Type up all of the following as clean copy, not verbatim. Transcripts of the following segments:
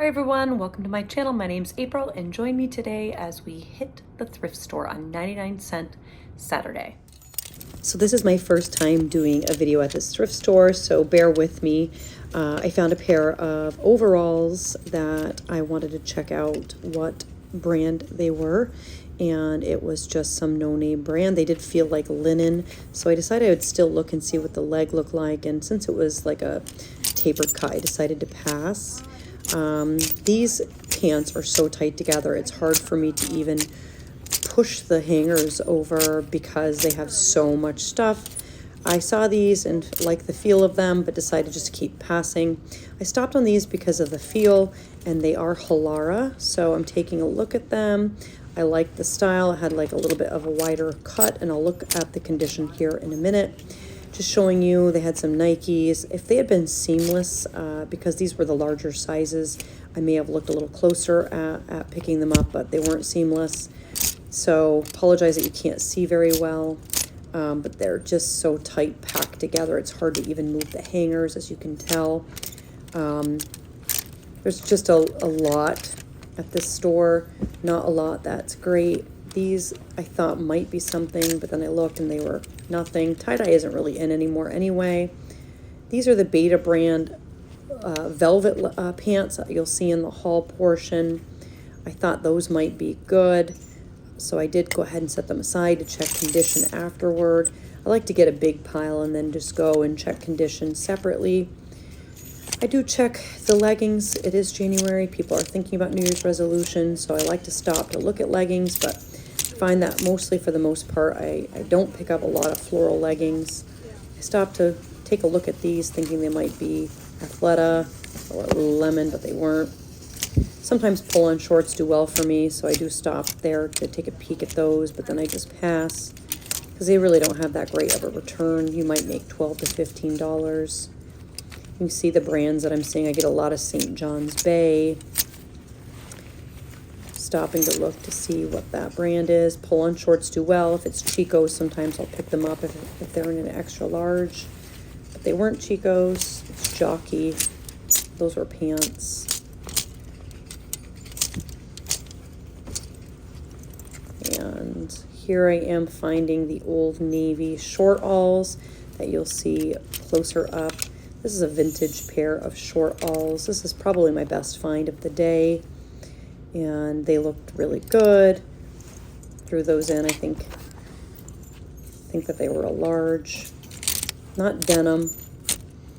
everyone, welcome to my channel. My name's April and join me today as we hit the thrift store on 99-cent Saturday. So this is my first time doing a video at this thrift store, so bear with me. I found a pair of overalls that I wanted to check out what brand they were, and it was just some no-name brand. They did feel like linen, so I decided I would still look and see what the leg looked like, and since it was like a tapered cut, I decided to pass. These pants are so tight together, it's hard for me to even push the hangers over because they have so much stuff. I saw these and liked the feel of them, but decided just to keep passing. I stopped on these because of the feel, and they are Halara, so I'm taking a look at them. I like the style. It had like a little bit of a wider cut, and I'll look at the condition here in a minute. Just showing you, they had some Nikes. If they had been seamless, because these were the larger sizes, I may have looked a little closer at picking them up, but they weren't seamless. So apologize that you can't see very well, but they're just so tight packed together. It's hard to even move the hangers, as you can tell. There's just a lot at this store, not a lot that's great. These I thought might be something, but then I looked and they were nothing. Tie-dye isn't really in anymore anyway. These are the Beta brand velvet pants that you'll see in the haul portion. I thought those might be good, so I did go ahead and set them aside to check condition afterward. I like to get a big pile and then just go and check condition separately. I do check the leggings. It is January. People are thinking about New Year's resolutions, so I like to stop to look at leggings, but find that mostly for the most part, I don't pick up a lot of floral leggings. I stopped to take a look at these thinking they might be Athleta or Lululemon, but they weren't. Sometimes pull-on shorts do well for me, so I do stop there to take a peek at those, but then I just pass because they really don't have that great of a return. You might make $12 to $15. You can see the brands that I'm seeing. I get a lot of St. John's Bay. Stopping to look to see what that brand is. Pull-on shorts do well. If it's Chico's, sometimes I'll pick them up if they're in an extra large. But they weren't Chico's. It's Jockey. Those were pants. And here I am finding the Old Navy short alls that you'll see closer up. This is a vintage pair of short alls. This is probably my best find of the day, and they looked really good. Threw those in. I think that they were a large. Not denim,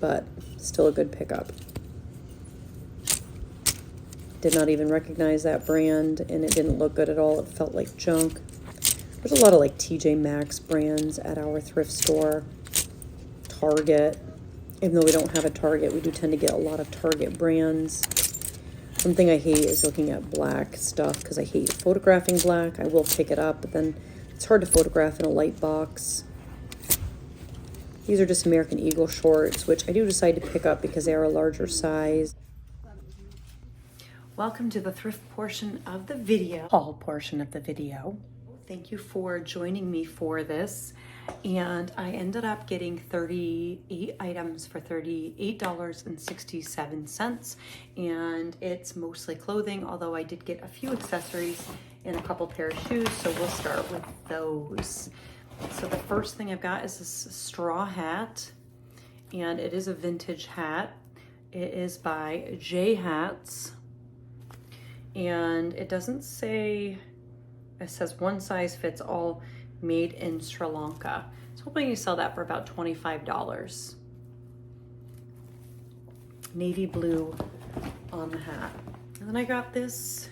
but still a good pickup. Did not even recognize that brand, and it didn't look good at all. It felt like junk. There's a lot of like TJ Maxx brands at our thrift store. Target. Even though we don't have a Target, we do tend to get a lot of Target brands. One thing I hate is looking at black stuff because I hate photographing black. I will pick it up, but then it's hard to photograph in a light box. These are just American Eagle shorts, which I do decide to pick up because they are a larger size. Welcome to the thrift portion of the video, haul portion of the video. Thank you for joining me for this. And I ended up getting 38 items for $38.67. And it's mostly clothing, although I did get a few accessories and a couple pair of shoes. So we'll start with those. So the first thing I've got is this straw hat. And it is a vintage hat. It is by J Hats. And it doesn't say, it says one size fits all, made in Sri Lanka. So hoping you sell that for about $25. Navy blue on the hat. And then I got this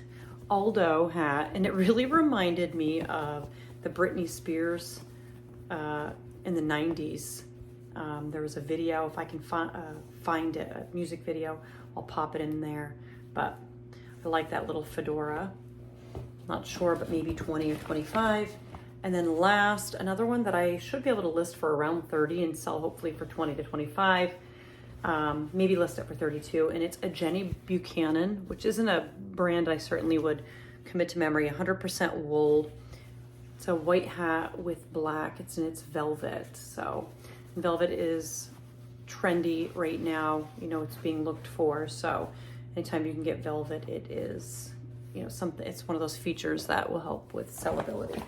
Aldo hat, and it really reminded me of the Britney Spears in the 90s. There was a video, if I can find it, a music video, I'll pop it in there. But I like that little fedora. Not sure, but maybe 20 or 25. And then last, another one that I should be able to list for around 30 and sell hopefully for 20 to 25. Maybe list it for 32. And it's a Jenny Buchanan, which isn't a brand I certainly would commit to memory. 100% wool. It's a white hat with black. It's velvet. So velvet is trendy right now. You know, it's being looked for. So anytime you can get velvet, it is, you know, something, it's one of those features that will help with sellability.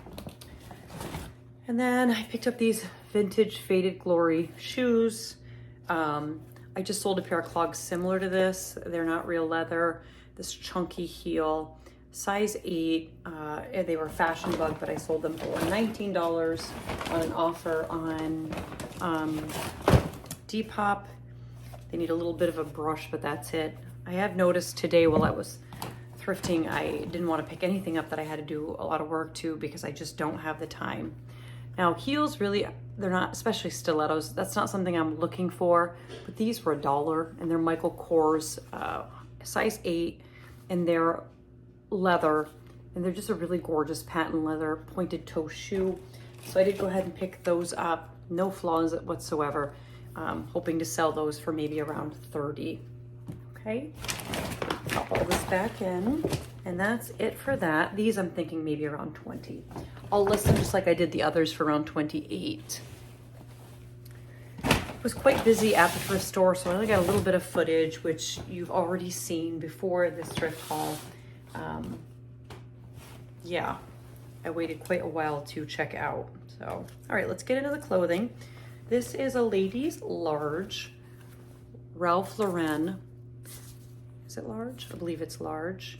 And then I picked up these vintage Faded Glory shoes. I just sold a pair of clogs similar to this. They're not real leather, this chunky heel, size 8. They were Fashion Bug, but I sold them for $19 on an offer on Depop. They need a little bit of a brush, but that's it. I have noticed today while I was thrifting, I didn't want to pick anything up that I had to do a lot of work to because I just don't have the time. Now heels, really, they're not, especially stilettos, that's not something I'm looking for, but these were $1 and they're Michael Kors, size 8, and they're leather, and they're just a really gorgeous patent leather pointed toe shoe. So I did go ahead and pick those up, no flaws whatsoever. Hoping to sell those for maybe around 30. Okay, pop all this back in, and that's it for that. These I'm thinking maybe around 20. I'll list them just like I did the others for around 28. Was quite busy at the thrift store, so I only got a little bit of footage, which you've already seen before this thrift haul. Yeah, I waited quite a while to check out. So, all right, let's get into the clothing. This is a ladies large, Ralph Lauren. Is it large? I believe it's large.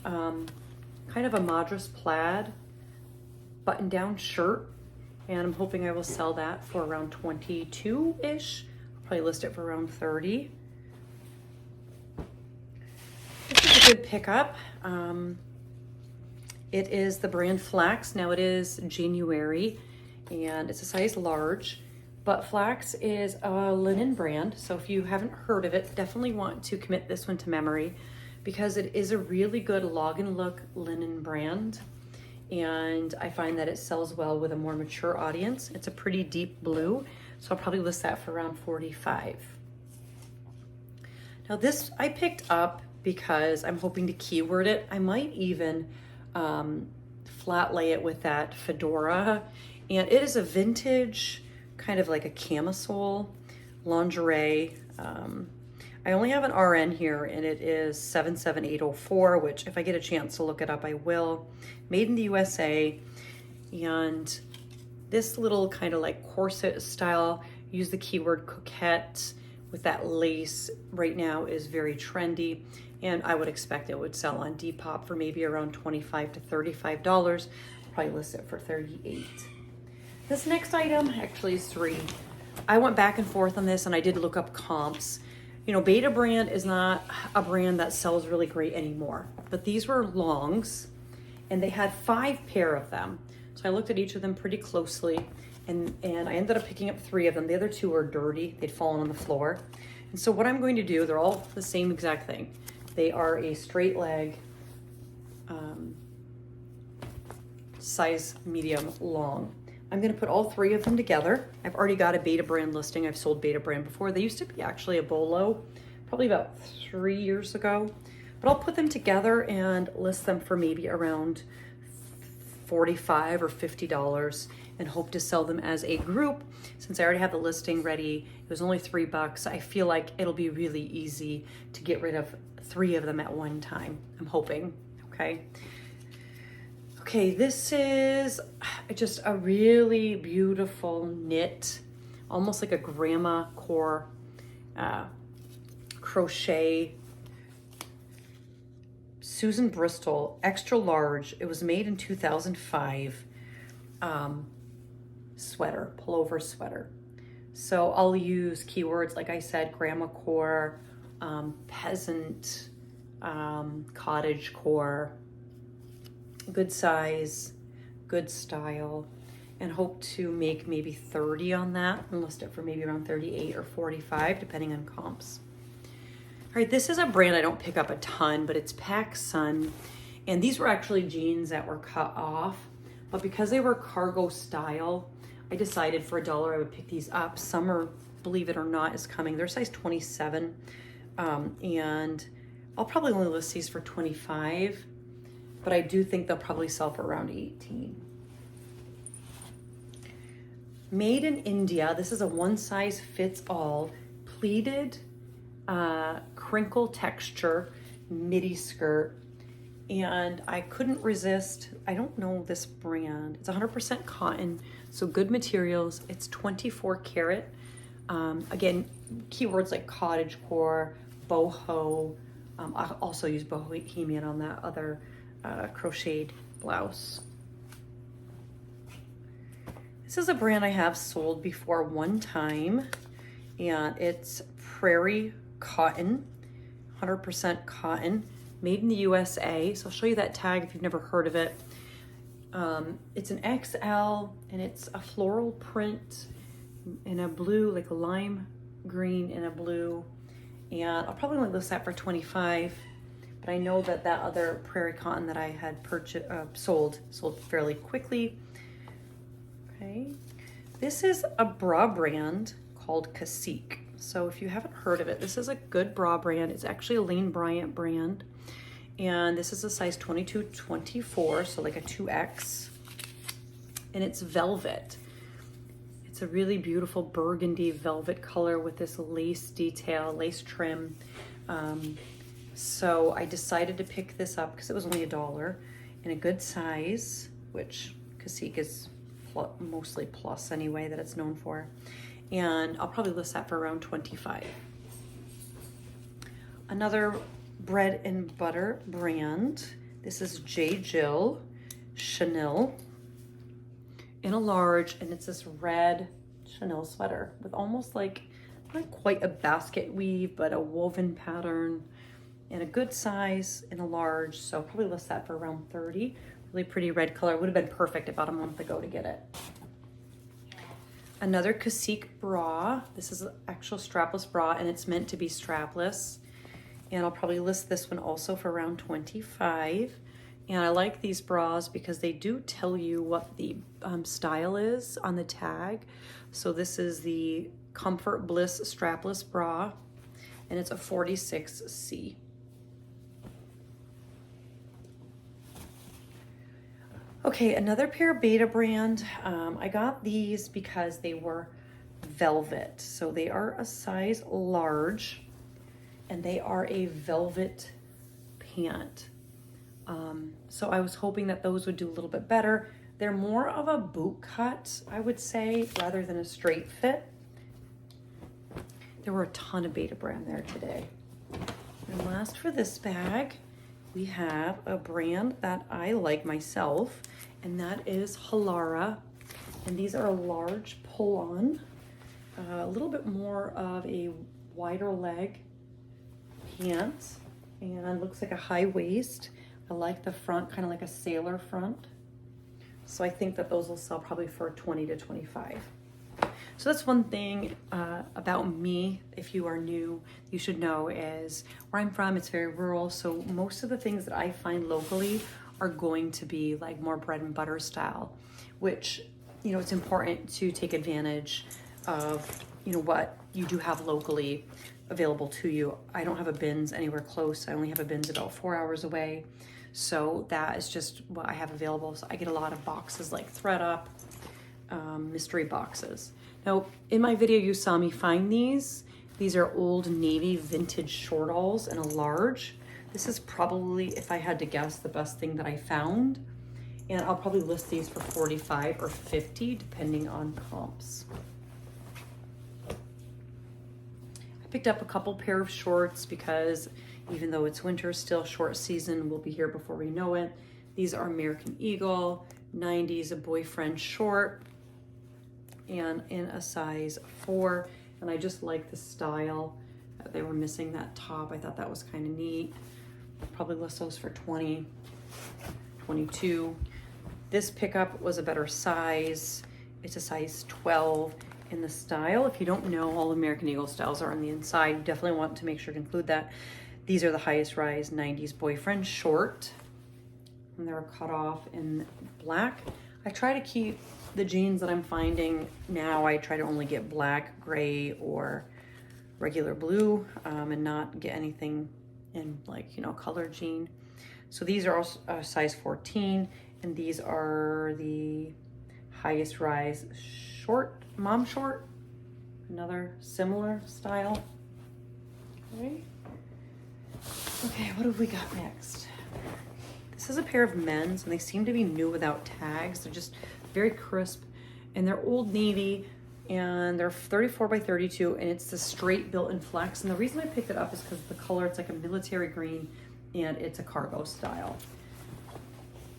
Kind of a Madras plaid button-down shirt, and I'm hoping I will sell that for around 22-ish. I'll probably list it for around 30. This is a good pickup. It is the brand Flax. Now it is January, and it's a size large. But Flax is a linen brand, so if you haven't heard of it, definitely want to commit this one to memory because it is a really good log and look linen brand, and I find that it sells well with a more mature audience. It's a pretty deep blue, so I'll probably list that for around 45. Now this I picked up because I'm hoping to keyword it. I might even flat lay it with that fedora, and it is a vintage, kind of like a camisole lingerie. I only have an RN here, and it is 77804, which if I get a chance to look it up, I will. Made in the USA, and this little kind of like corset style, use the keyword coquette with that lace right now is very trendy, and I would expect it would sell on Depop for maybe around $25 to $35. Probably list it for 38. This next item actually is 3. I went back and forth on this, and I did look up comps. You know, Beta brand is not a brand that sells really great anymore, but these were longs, and they had 5 pair of them. So I looked at each of them pretty closely, and I ended up picking up 3 of them. The other 2 were dirty. They'd fallen on the floor. And so what I'm going to do, they're all the same exact thing. They are a straight leg, size medium long. I'm gonna put all 3 of them together. I've already got a Beta brand listing. I've sold Beta brand before. They used to be actually a bolo, probably about 3 years ago. But I'll put them together and list them for maybe around $45 or $50 and hope to sell them as a group. Since I already have the listing ready, it was only $3. I feel like it'll be really easy to get rid of 3 of them at one time. I'm hoping, okay? Okay, this is just a really beautiful knit, almost like a grandma core crochet. Susan Bristol, extra large. It was made in 2005. Sweater, pullover sweater. So I'll use keywords, like I said, grandma core, peasant, cottage core, good size, good style, and hope to make maybe 30 on that and list it for maybe around 38 or 45, depending on comps. All right, this is a brand I don't pick up a ton, but it's PacSun, and these were actually jeans that were cut off, but because they were cargo style, I decided for $1 I would pick these up. Summer, believe it or not, is coming. They're size 27, and I'll probably only list these for 25, but I do think they'll probably sell for around 18. Made in India, this is a one size fits all pleated crinkle texture. midi skirt, and I couldn't resist. I don't know this brand. It's 100% cotton, so good materials. It's 24 karat. Again, keywords like cottagecore, boho. I also use bohemian on that other crocheted blouse. This is a brand I have sold before one time, and it's Prairie Cotton, 100% cotton, made in the USA. So I'll show you that tag if you've never heard of it. It's an XL, and it's a floral print in a blue, like a lime green and a blue. And I'll probably only list that for $25, but I know that that other Prairie Cotton that I had sold fairly quickly. Okay, this is a bra brand called Cacique. So if you haven't heard of it, this is a good bra brand. It's actually a Lane Bryant brand. And this is a size 22-24, so like a 2X. And it's velvet. It's a really beautiful burgundy velvet color with this lace detail, lace trim. So I decided to pick this up because it was only $1 in a good size, which Cacique is mostly plus anyway, that it's known for. And I'll probably list that for around $25. Another bread and butter brand. This is J. Jill Chanel in a large, and it's this red Chanel sweater with almost like, not quite a basket weave, but a woven pattern, in a good size in a large. So I'll probably list that for around $30. Really pretty red color. Would have been perfect about a month ago to get it. Another Cacique bra. This is an actual strapless bra, and it's meant to be strapless. And I'll probably list this one also for around $25. And I like these bras because they do tell you what the style is on the tag. So this is the Comfort Bliss strapless bra, and it's a 46C. Okay, another pair of Beta brand. I got these because they were velvet. So they are a size large, and they are a velvet pant. So I was hoping that those would do a little bit better. They're more of a boot cut, I would say, rather than a straight fit. There were a ton of Beta brand there today. And last for this bag, we have a brand that I like myself, and that is Halara. And these are a large pull-on, a little bit more of a wider leg pant, and looks like a high waist. I like the front, kind of like a sailor front. So I think that those will sell probably for $20 to $25. So that's one thing about me, if you are new, you should know, is where I'm from, it's very rural. So most of the things that I find locally are going to be like more bread and butter style, which, you know, it's important to take advantage of, you know, what you do have locally available to you. I don't have a bins anywhere close. I only have a bins about 4 hours away. So that is just what I have available. So I get a lot of boxes like ThredUp, mystery boxes. Now, in my video, you saw me find these. These are Old Navy vintage shortalls in a large. This is probably, if I had to guess, the best thing that I found. And I'll probably list these for $45 or $50, depending on comps. I picked up a couple pair of shorts because even though it's winter, still short season will be here before we know it. These are American Eagle, 90s, a boyfriend short, and in a size 4. And I just like the style. They were missing that top. I thought that was kind of neat. Probably list those for 20, 22. This pickup was a better size. It's a size 12 in the style. If you don't know, all American Eagle styles are on the inside. You definitely want to make sure to include that. These are the highest rise 90s boyfriend short, and they're cut off in black. I try to keep the jeans that I'm finding now, I try to only get black, gray, or regular blue, and not get anything in, like, you know, color jean. So these are also size 14, and these are the highest rise short, mom short, another similar style. Okay. Okay, what have we got next? This is a pair of men's, and they seem to be new without tags. They're just very crisp, and they're Old Navy, and they're 34 by 32, and it's the straight built-in flex. And the reason I picked it up is because the color, it's like a military green, and it's a cargo style.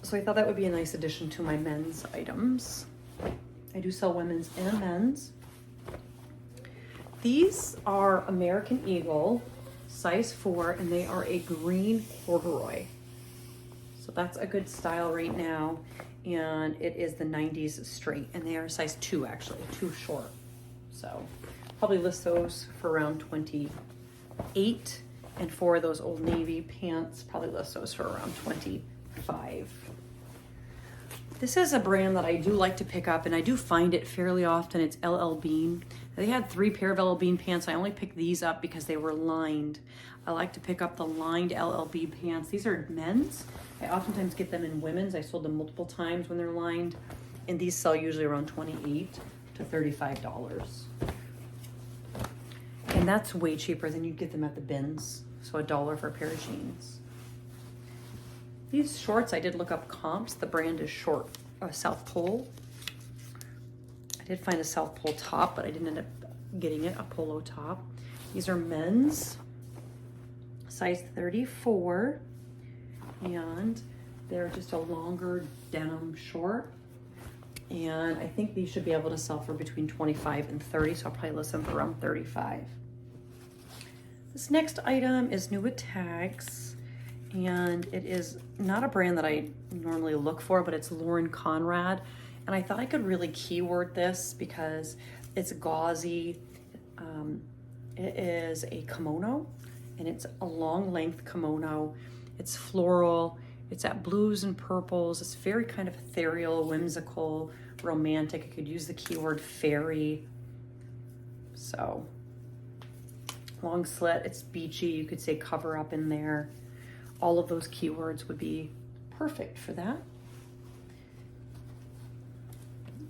So I thought that would be a nice addition to my men's items. I do sell women's and men's. These are American Eagle, size 4, and they are a green corduroy. So that's a good style right now. And it is the 90s straight, and they are size 2 actually, 2 short. So probably list those for around 28. And for those Old Navy pants, probably list those for around 25. This is a brand that I do like to pick up, and I do find it fairly often. It's LL Bean. They had 3 pair of LL Bean pants. I only picked these up because they were lined. I like to pick up the lined LL Bean pants. These are men's. I oftentimes get them in women's. I sold them multiple times when they're lined, and these sell usually around $28 to $35. And that's way cheaper than you'd get them at the bins. So $1 for a pair of jeans. These shorts, I did look up comps. The brand is South Pole. I did find a South Pole top, but I didn't end up getting it, a polo top. These are men's, size 34, and they're just a longer denim short. And I think these should be able to sell for between 25 and 30, so I'll probably list them for around 35. This next item is new with tags, and it is not a brand that I normally look for, but it's Lauren Conrad. And I thought I could really keyword this because it's gauzy. It is a kimono, and it's a long length kimono. It's floral. It's at blues and purples. It's very kind of ethereal, whimsical, romantic. I could use the keyword fairy. So long slit, it's beachy. You could say cover up in there. All of those keywords would be perfect for that.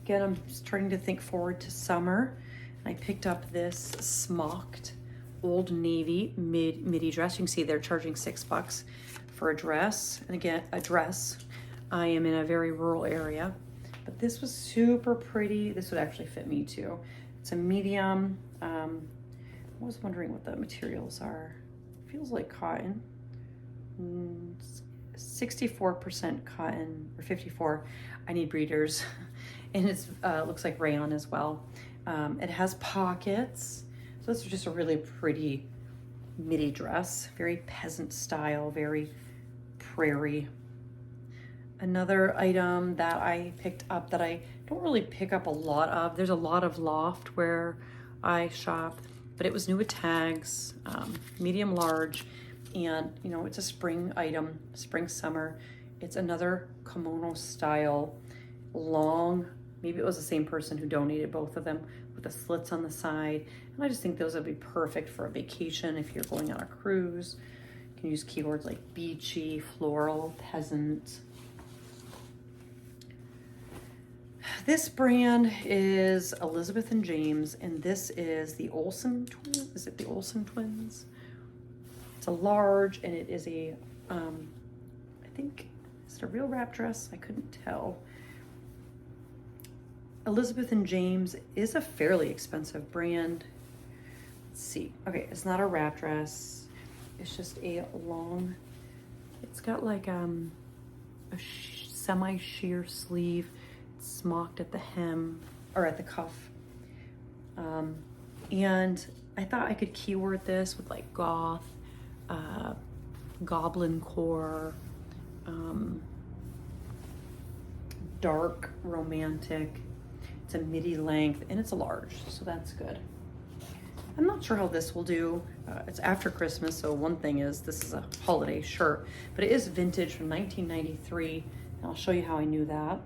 Again, I'm starting to think forward to summer. I picked up this smocked Old Navy midi dress. You can see they're charging $6 for a dress. And again, a dress. I am in a very rural area, but this was super pretty. This would actually fit me too. It's a medium. I was wondering what the materials are. Feels like cotton. 64% cotton, or 54. I need breeders. And it's looks like rayon as well. It has pockets. So this is just a really pretty midi dress. Very peasant style, very prairie. Another item that I picked up that I don't really pick up a lot of. There's a lot of loft where I shop, but it was new with tags, medium large. And you know, it's a spring item, spring, summer. It's another kimono style, long, maybe it was the same person who donated both of them, with the slits on the side. And I just think those would be perfect for a vacation if you're going on a cruise. You can use keywords like beachy, floral, peasant. This brand is Elizabeth and James, and this is the Olsen twins. Is it the Olsen twins? It's a large, and it is a, I think, is it a real wrap dress? I couldn't tell. Elizabeth and James is a fairly expensive brand. Let's see. Okay, it's not a wrap dress. It's just a long, it's got like a semi-sheer sleeve. It's smocked at the hem, or at the cuff. And I thought I could keyword this with like goth, goblin core, dark romantic. It's a midi length, and it's a large, so that's good. I'm not sure how this will do. It's after Christmas, so one thing is this is a holiday shirt, but it is vintage from 1993, and I'll show you how I knew that.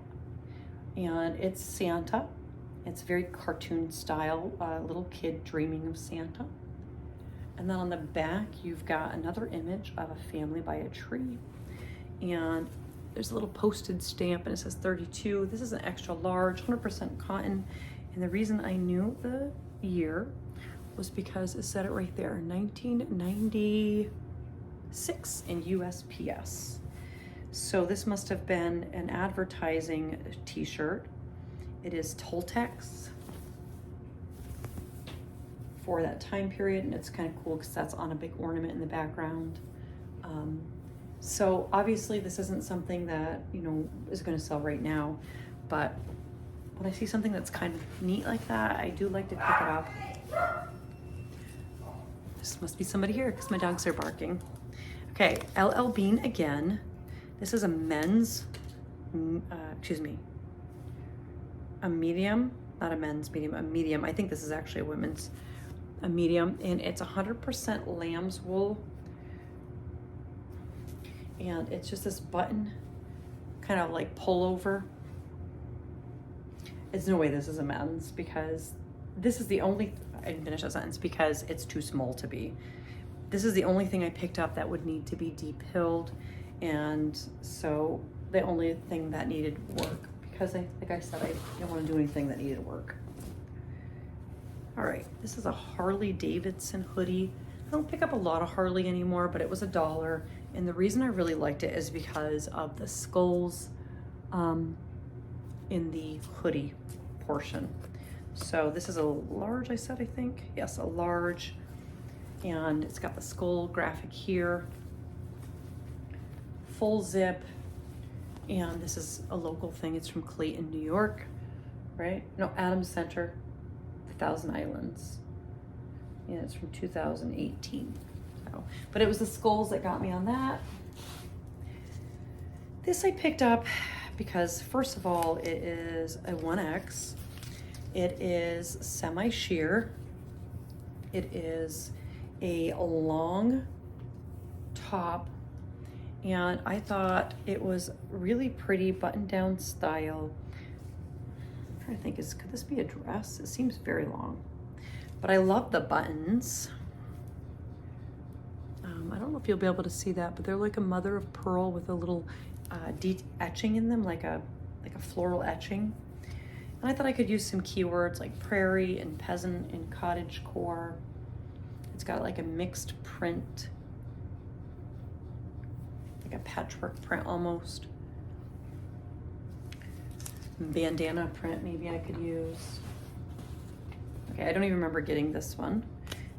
And it's Santa. It's very cartoon style, little kid dreaming of Santa. And then on the back, you've got another image of a family by a tree. And there's a little postage stamp, and it says 32. This is an extra large, 100% cotton. And the reason I knew the year was because it said it right there, 1990. 6 in USPS. So this must have been an advertising t-shirt. It is Toltecs for that time period, and it's kind of cool because that's on a big ornament in the background. So obviously this isn't something that, you know, is going to sell right now, but when I see something that's kind of neat like that, I do like to pick it up. This must be somebody here because my dogs are barking. Okay, LL Bean again. This is a men's, a medium, not a men's medium, a medium. I think this is actually a women's, a medium, and it's 100% lamb's wool. And it's just this button, kind of like pullover. There's no way this is a men's, because this is the only, I didn't finish that sentence because it's too small to be. This is the only thing I picked up that would need to be deep-hilled, and so the only thing that needed work, because like I said, I didn't want to do anything that needed work. All right, this is a Harley Davidson hoodie. I don't pick up a lot of Harley anymore, but it was $1. And the reason I really liked it is because of the skulls in the hoodie portion. So this is a large, I said, I think. Yes, a large. And it's got the skull graphic here. Full zip. And this is a local thing. It's from Clayton, New York, right? No, Adams Center, Thousand Islands. And it's from 2018. So, but it was the skulls that got me on that. This I picked up because, first of all, it is a 1X. It is semi-sheer. It is a long top, and I thought it was really pretty button-down style. I'm trying to think, could this be a dress? It seems very long, but I love the buttons. I don't know if you'll be able to see that, but they're like a mother of pearl with a little etching in them, like a floral etching. And I thought I could use some keywords like prairie and peasant and cottage core. It's got like a mixed print, like a patchwork print almost. Bandana print maybe I could use. Okay, I don't even remember getting this one.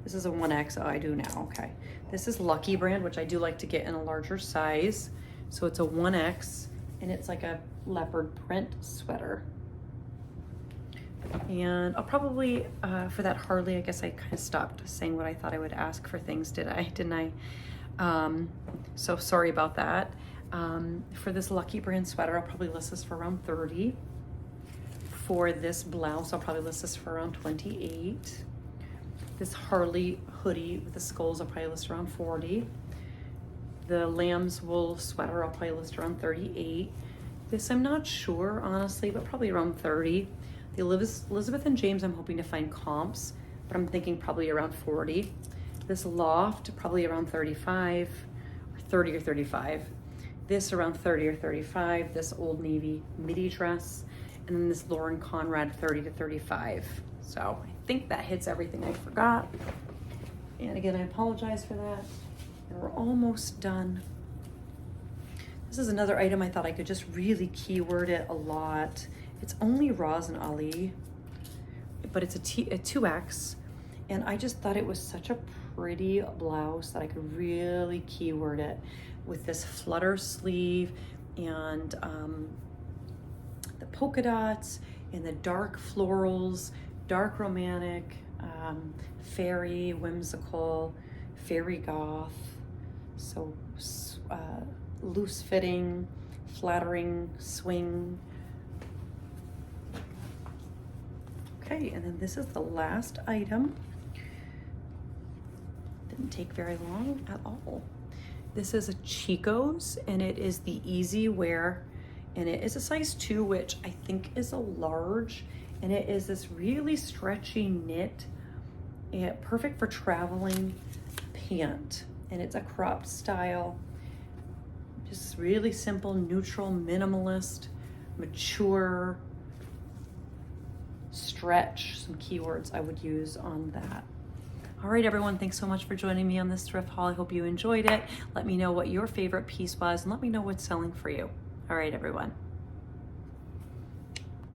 This is a 1X. Oh, I do now. Okay. This is Lucky brand, which I do like to get in a larger size. So it's a 1X, and it's like a leopard print sweater. And I'll probably, for that Harley, I guess I kind of stopped saying what I thought I would ask for things, didn't I? So sorry about that. For this Lucky brand sweater, I'll probably list this for around 30. For this blouse, I'll probably list this for around 28. This Harley hoodie with the skulls, I'll probably list around 40. The lamb's wool sweater, I'll probably list around 38. This, I'm not sure, honestly, but probably around 30. The Elizabeth and James, I'm hoping to find comps, but I'm thinking probably around 40. This Loft, probably around 35, or 30 or 35. This around 30 or 35. This Old Navy midi dress, and then this Lauren Conrad 30 to 35. So I think that hits everything I forgot. And again, I apologize for that. And we're almost done. This is another item I thought I could just really keyword it a lot. It's only Roz and Ali, but it's a 2X. And I just thought it was such a pretty blouse that I could really keyword it with this flutter sleeve and the polka dots and the dark florals, dark romantic, fairy, whimsical, fairy goth. So loose fitting, flattering, swing. Okay, and then this is the last item. Didn't take very long at all. This is a Chico's, and it is the Easy Wear, and it is a size 2, which I think is a large, and it is this really stretchy knit, and perfect for traveling pant, and it's a cropped style. Just really simple, neutral, minimalist, mature, stretch, some keywords I would use on that. All right, everyone, thanks so much for joining me on this thrift haul. I hope you enjoyed it. Let me know what your favorite piece was and let me know what's selling for you. All right, everyone.